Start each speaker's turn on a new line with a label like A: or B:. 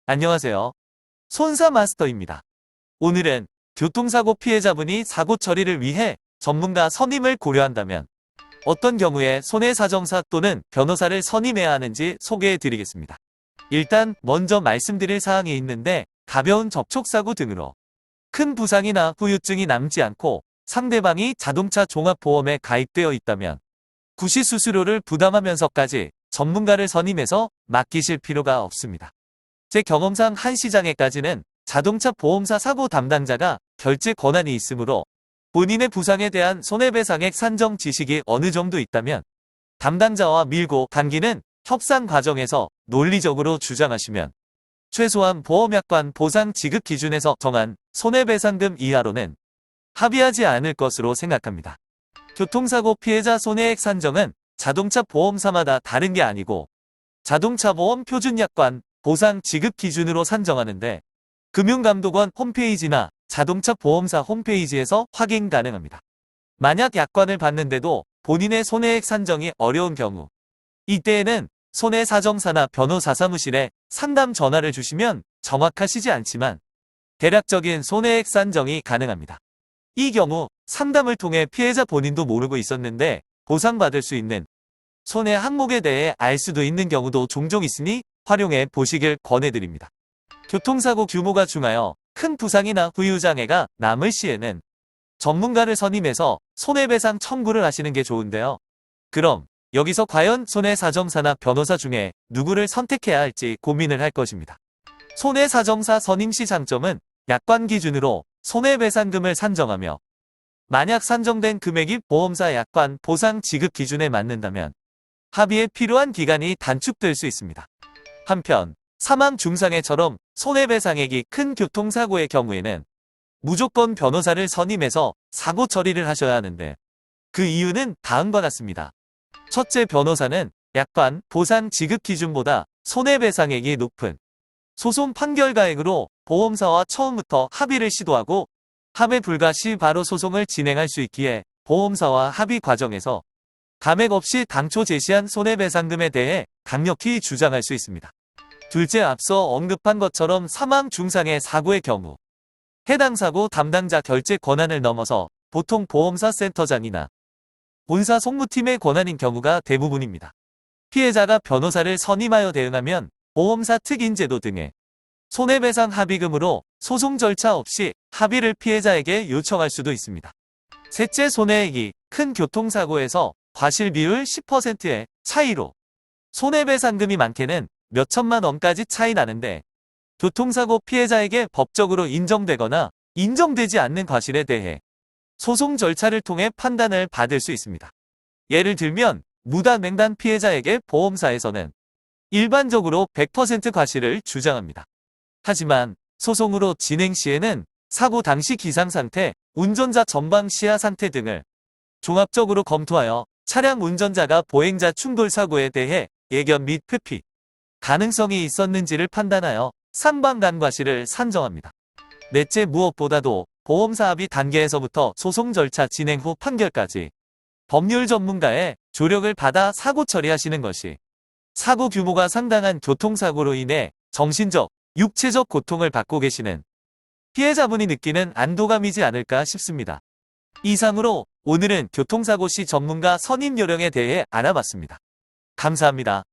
A: 안녕하세요. 손사 마스터입니다. 오늘은 교통사고 피해자분이 사고 처리를 위해 전문가 선임을 고려한다면 어떤 경우에 손해사정사 또는 변호사를 선임해야 하는지 소개해 드리겠습니다. 일단 먼저 말씀드릴 사항이 있는데, 가벼운 접촉사고 등으로 큰 부상이나 후유증이 남지 않고 상대방이 자동차 종합보험에 가입되어 있다면 구시 수수료를 부담하면서까지 전문가를 선임해서 맡기실 필요가 없습니다. 제 경험상 한 시장에까지는 자동차 보험사 사고 담당자가 결제 권한이 있으므로 본인의 부상에 대한 손해배상액 산정 지식이 어느 정도 있다면 담당자와 밀고 당기는 협상 과정에서 논리적으로 주장하시면 최소한 보험약관 보상 지급 기준에서 정한 손해배상금 이하로는 합의하지 않을 것으로 생각합니다. 교통사고 피해자 손해액 산정은 자동차 보험사마다 다른 게 아니고 자동차 보험 표준약관 보상 지급 기준으로 산정하는데, 금융감독원 홈페이지나 자동차 보험사 홈페이지에서 확인 가능합니다. 만약 약관을 받는데도 본인의 손해액 산정이 어려운 경우, 이때에는 손해사정사나 변호사 사무실에 상담 전화를 주시면 정확하시지 않지만 대략적인 손해액 산정이 가능합니다. 이 경우 상담을 통해 피해자 본인도 모르고 있었는데 보상받을 수 있는 손해 항목에 대해 알 수도 있는 경우도 종종 있으니 활용해 보시길 권해드립니다. 교통사고 규모가 중하여 큰 부상이나 후유장애가 남을 시에는 전문가를 선임해서 손해배상 청구를 하시는 게 좋은데요. 그럼 여기서 과연 손해사정사나 변호사 중에 누구를 선택해야 할지 고민을 할 것입니다. 손해사정사 선임 시 장점은 약관 기준으로 손해배상금을 산정하며, 만약 산정된 금액이 보험사 약관 보상 지급 기준에 맞는다면 합의에 필요한 기간이 단축될 수 있습니다. 한편 사망 중상해처럼 손해배상액이 큰 교통사고의 경우에는 무조건 변호사를 선임해서 사고 처리를 하셔야 하는데, 그 이유는 다음과 같습니다. 첫째, 변호사는 약관 보상 지급 기준보다 손해배상액이 높은 소송 판결가액으로 보험사와 처음부터 합의를 시도하고 합의 불가 시 바로 소송을 진행할 수 있기에 보험사와 합의 과정에서 감액 없이 당초 제시한 손해배상금에 대해 강력히 주장할 수 있습니다. 둘째, 앞서 언급한 것처럼 사망 중상해 사고의 경우 해당 사고 담당자 결제 권한을 넘어서 보통 보험사 센터장이나 본사 송무팀의 권한인 경우가 대부분입니다. 피해자가 변호사를 선임하여 대응하면 보험사 특인제도 등의 손해배상 합의금으로 소송 절차 없이 합의를 피해자에게 요청할 수도 있습니다. 셋째, 손해액이 큰 교통사고에서 과실 비율 10%의 차이로 손해배상금이 많게는 몇천만 원까지 차이 나는데, 교통사고 피해자에게 법적으로 인정되거나 인정되지 않는 과실에 대해 소송 절차를 통해 판단을 받을 수 있습니다. 예를 들면 무단횡단 피해자에게 보험사에서는 일반적으로 100% 과실을 주장합니다. 하지만 소송으로 진행 시에는 사고 당시 기상상태, 운전자 전방 시야 상태 등을 종합적으로 검토하여 차량 운전자가 보행자 충돌 사고에 대해 예견 및 회피 가능성이 있었는지를 판단하여 상방간 과실을 산정합니다. 넷째, 무엇보다도 보험사 합의 단계에서부터 소송 절차 진행 후 판결까지 법률 전문가의 조력을 받아 사고 처리하시는 것이 사고 규모가 상당한 교통사고로 인해 정신적, 육체적 고통을 받고 계시는 피해자분이 느끼는 안도감이지 않을까 싶습니다. 이상으로 오늘은 교통사고 시 전문가 선임 요령에 대해 알아봤습니다. 감사합니다.